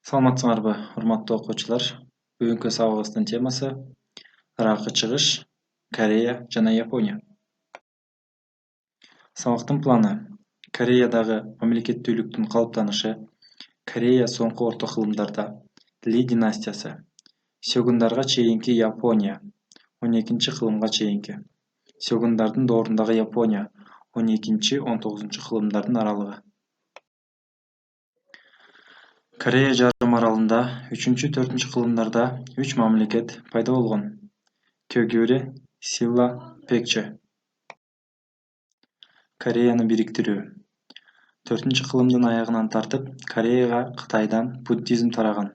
Саламатсыңарбы, урматтуу окуучулар? Бүгүнкү сабагыбыздын темасы ыракы чыгыш, Корея жана Япония. Сабактын планы: Кореядагы мамлекеттүүлүктүн калыптанышы, Корея соңку орто кылымдарда, Ли династиясы, сёгундарга чейинки Япония, 12-кылымга чейинки, сёгундардын доорундагы Япония, 12-19 кылымдардын аралыгы. Корея жарым аралында 3-4 кылымдарда 3 мамлекет пайда болгон: Кёгюри, Силла, Пекче. Кореяны бириктирүү: 4-кылымдын аягынан тартып, Кореяга Кытайдан буддизм тараган.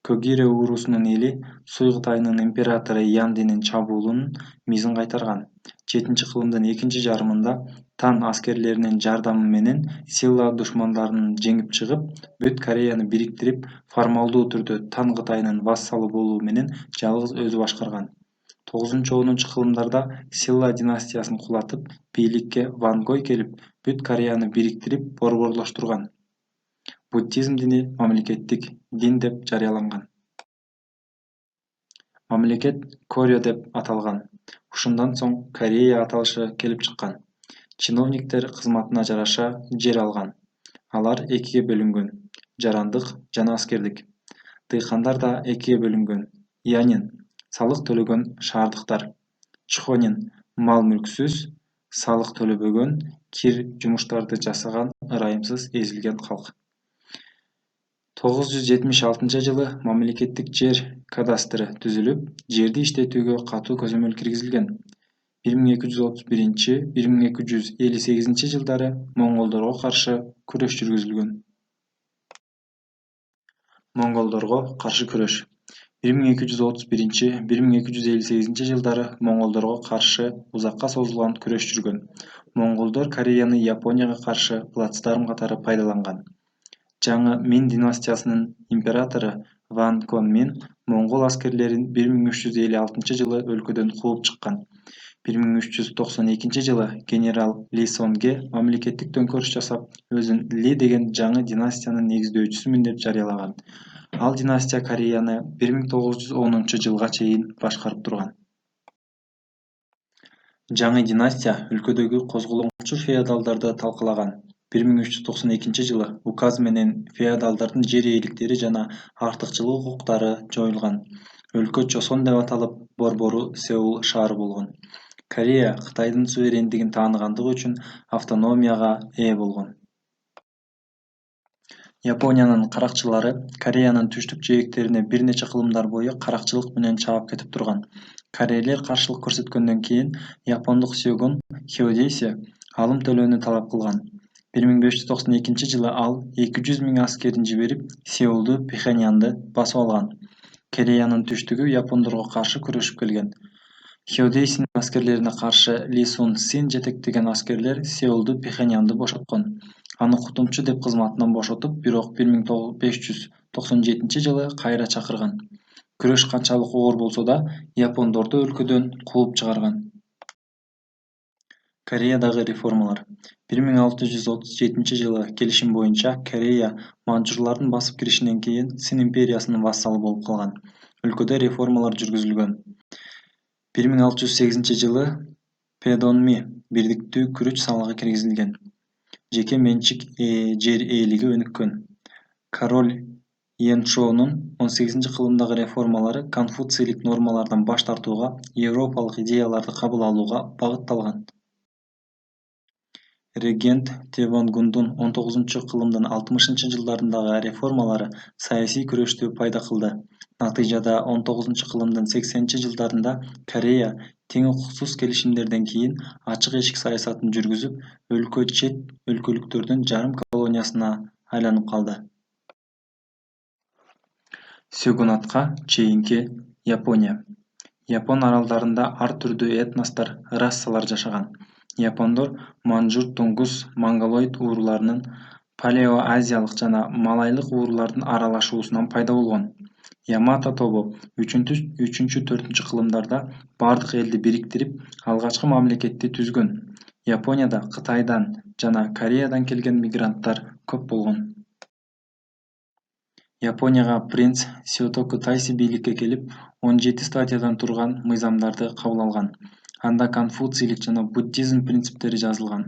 Кёгюри уурусунун эли Суй Кытайынын императору Яндинин чабуулунун мизин кайтарган. 7-кылымдын экинчи жарымында Тан аскерлеринин жардамы менен Силла душмандарын жеңип чыгып, бүт Кореяны бириктирип, формалдуу түрдө Тан Кытайынын вассалы болуу менен жалгыз өзү башкарган. 9-10 кылымдарда Силла династиясын кулатып, бийликке Ван Гой келип, бүт Кореяны бириктирип, борборлоштурган. Буддизм дини мамлекеттик дин деп жарыяланган. Мамлекет Корё деп аталган. Ушундан соң Корея аталышы келип чыккан. Чиновниктер кызматына жараша жер алган. Алар экиге бөлүнгөн: жарандык жана аскердик. Дыйкандар да экиге бөлүнгөн: янин — салык төлөгөн шаардыктар, чхонин — мал-мүлксүз, салык төлөбөгөн, кир жумуштарды жасаган ырайымсыз эзилген калк. 976-жылы мамлекеттик жер кадастры түзүлүп, жерди иштетүүгө катуу көзөмөл киргизилген. 1230-1258 жылдары монголдорго каршы күрөш жүргүзүлгөн. Монголдорго каршы күрөш: 1231-1258 жылдары монголдорго каршы узакка созулган күрөш жүргөн. Монголдор Кореяны Японияга каршы плацдарм катары пайдаланган. Жаңы Мин династиясынын императору Ван Конмен монгол аскерлерин 1356-жылы өлкөдөн кууп чыккан. 1392-жылы генерал Ли Сонге мамлекеттик төңкөрүш жасап, өзүн Ли деген жаңы династиянын негиздөөчүсүмүн деп жарыялаган. Ал династия Кореяны 1910-жылга чейин башкарып турган. Жаңы династия өлкөдөгү козголоңчу феодалдарды талкалаган. 1392-жылы указ менен феодалдардын жер ээликтери жана артыкчылык укуктары жоюлган. Өлкө Чосон деп аталып, борбору Сеул шаары болгон. Корея Кытайдын суверендигин тааныгандыгы үчүн автономияга ээ болгон. Япониянын каракчылары Кореянын түштүк жээктерине бир нече кылымдар бою каракчылык менен чаап кетип турган. Корейлер каршылык көрсөткөндөн кийин япондук сёгун Хёдейси алым төлөөнү талап кылган. 1592-жылы ал 200 000 аскерин жиберип, Сеулду, Пхеньянды басып алган. Кореянын түштүгү япондорго каршы күрөшүп келген. Хёдейсинин аскерлерине каршы Ли Сун Син жетектеген аскерлер Сеулду, Пхеньянды бошоткон. Аны кутумчу деп кызматынан бошотуп, бирок 1597-жылы кайра чакырган. Күрөш канчалык оор болсо да, япондорду өлкөдөн кууп чыгарган. Кореядагы реформалар: 1637-жылы келишим боюнча Корея манчжурлардын басып киришинен кийин Цин империясынын вассалы болуп калган. Өлкөдө реформалар жүргүзүлгөн. 1608-жылы Пэдонми бирдиктүү күрүч салыгы киргизилген. Жеке менчик жер ээлиги өнүккөн. Король Йенчоунун 18-кылымдагы реформалары конфуцийлик нормалардан баш тартууга, европалык идеяларды кабыл алууга багытталган. Регент Тевонгундун 19-кылымдын 60-жылдарындагы реформалары саясий күрөштү пайда кылды. Натыйжада 19-кылымдын 80-жылдарында Корея тең укуксуз келишимдерден кийин ачык эшик саясатын жүргүзүп, өлкө чет өлкөлүктөрдүн жарым колониясына айланып калды. Сёгунатка чейинки Япония. Япон аралдарында ар түрдүү этностор, рассалар жашаган. Япондор манжур туңгус монголоид ууруларынын палео-азиялык жана малайлык уурулардын аралашуусунан пайда болгон. Ямато тобу 3-4 кылымдарда бардык элди бириктирип, алгачкы мамлекетти түзгөн. Японияда Кытайдан жана Кореядан келген мигранттар көп болгон. Японияга принц Сётоку Тайси бийликке келип, 17 статьядан турган мыйзамдарды кабыл алган. Анда конфуцийлик жана буддизм принциптери жазылган.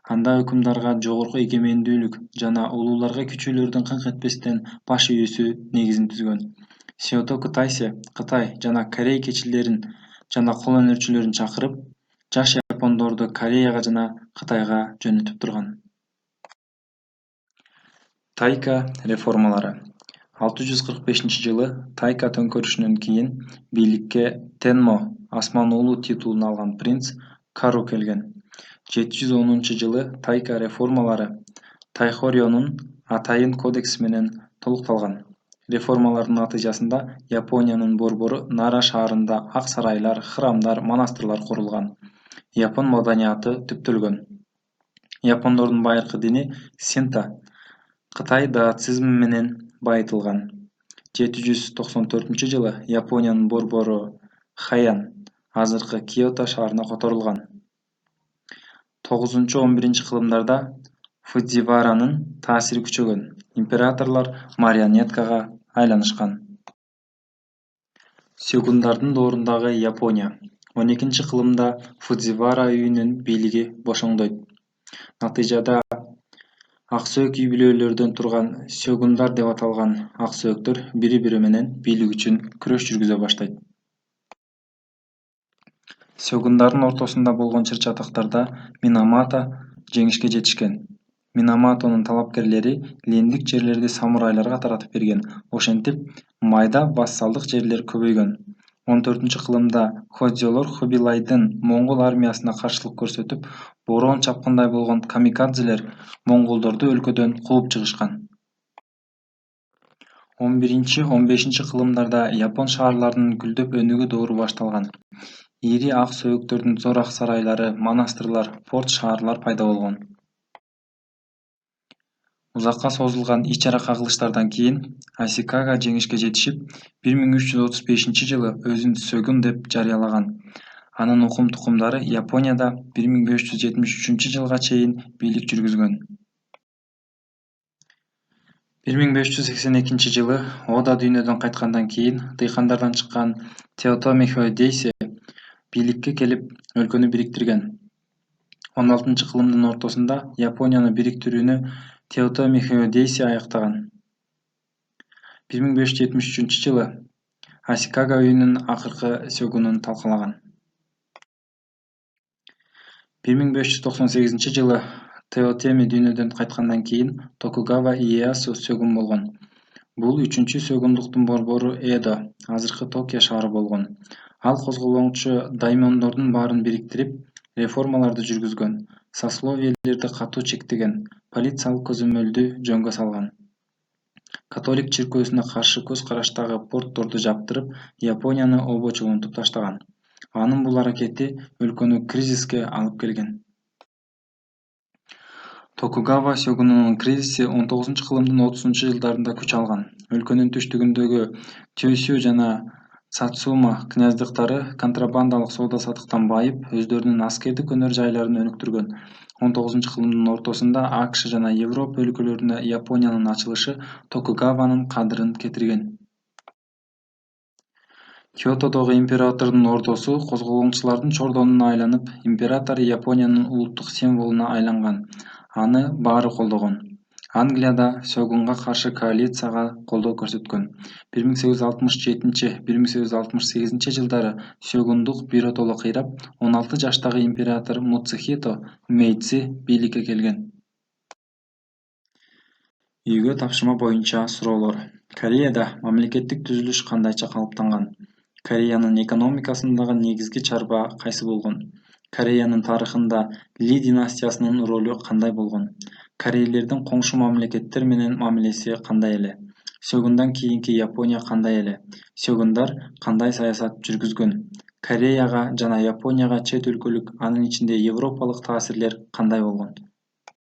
Анда өкүмдарга жогорку эгемендүүлүк жана улууларга күчөлөрдүн кыңк этпестен баш ийүүсү негизин түзгөн. Сётоку Тайси Кытай жана Корей кечилерин жана кол өнөрчүлөрүн чакырып, жаш япондорду Кореяга жана Кытайга жөнөтүп турган. Тайка реформалары 645-жылы Тайка төңкөрүшүнөн кийин бийликке Тенмо асман уулу титулун алган принц Кару келген. 710-жылы Тайка реформалары Тайхорионун Атайын кодекси менен толукталган. Реформалардын натыйжасында Япониянын борбору Нара шаарында ак сарайлар, храмдар, монастырлар курулган. Япон маданияты түптөлгөн. Япондордун байыркы дини Синто, Кытай даоцизм менен байытылган. 794-жылы Япониянын борбору Хаян азыркы Киото шаарына которулган. 9-11 кылымдарда Фудзиваранын таасири күчөгөн. Императорлор марионеткага айланышкан. Сёгундардын доорундагы Япония 12 кылымда Фудзивара үйүнүн бийлиги бошоңдойт. Натыйжада ак сөөк үй бүлөлөрдөн турган сёгундар деп аталган ак сөөктөр бири-бири менен бийлик үчүн күрөш жүргүзө баштайт. Сёгундардын ортосунда болгон чыр-чатактарда Минамото жеңишке жетишкен. Минамотонун талапкерлери лендик жерлерди самурайларга таратып берген. Ошентип, майда вассалдык жерлер көбөйгөн. 14-кылымда Ходзолор Хубилайдын моңгол армиясына каршылык көрсөтүп, бороон чапкындай болгон камикадзелер монголдорду өлкөдөн кууп чыгышкан. 11-15 кылымдарда Япон шаарларынын гүлдөп өнүгүү доору башталган. Ири ак сөөктөрдүн зор ак сарайлары, монастырлар, порт шаарлар пайда болгон. Узакка созулган ич-ара кагылыштардан кийин Асикага жеңишке жетишип, 1335-жылы өзүн сёгун деп жарыялаган. Анын укум-тукумдары Японияда 1573-жылга чейин бийлик жүргүзгөн. 1582-жылы Ода дүйнөдөн кайткандан кийин дыйкандардан чыккан Теотоми Хёйдейси бийликке келип, өлкөнү бириктирген. 16-кылымдын ортосунда Японияны бириктирүүнү Теотоми Хёйдейси аяктаган. 1573-жылы Асикага үйүнүн акыркы сёгунун талкалаган. 1598-жылы Теотеми дүйнөдөн кайткандан кийин Токугава Иеясу сёгун болгон. Бул 3-сёгундуктун борбору Эдо, азыркы Токио шаары болгон. Ал козголоңчу даймондордун баарын бириктирип, реформаларды жүргүзгөн, сословиелерди катуу чектеген, полициялык көзөмөлдү жөнгө салган. Католик чиркөөсүнө каршы көз караштагы портторду жаптырып, Японияны обочулунтуп таштаган. Анын бул аракети өлкөнү кризиске алып келген. Токугава сёгунунун кризиси 19-кылымдын 30-жылдарында күч алган. Өлкөнүн түштүгүндөгү Тёсю жана Сацума князьдыктары контрабандалык соода-саттыктан байып, өздөрүнүн аскердик өнөр жайларын өнүктүргөн. 19-кылымдын ортосунда АКШ жана Европа өлкөлөрүнө Япониянын ачылышы Токугаванын кадырын кетирген. Киотодогу императордун ордосу козголоңчулардын чордонуна айланып, император Япониянын улуттук символуна айланган. Аны баары колдогон. Англияда сёгунга каршы коалицияга колдоо көрсөткөн. 1867-1868 жылдары сёгундук биротоло кыйрап, 16 жаштагы император Муцухито Мэйци бийликке келген. Үйгө тапшырма боюнча суроолор. Кореяда мамлекеттик түзүлүш кандайча калыптанган? Кореянын экономикасындагы негизги чарба кайсы болгон? Кореянын тарыхында Ли династиясынын ролу кандай болгон? Корейлердин коңшу мамлекеттер менен мамилеси кандай эле? Сёгундан кийинки Япония кандай эле? Сёгундар кандай саясат жүргүзгөн? Кореяга жана Японияга чет өлкөлүк, анын ичинде европалык таасирлер кандай болгон?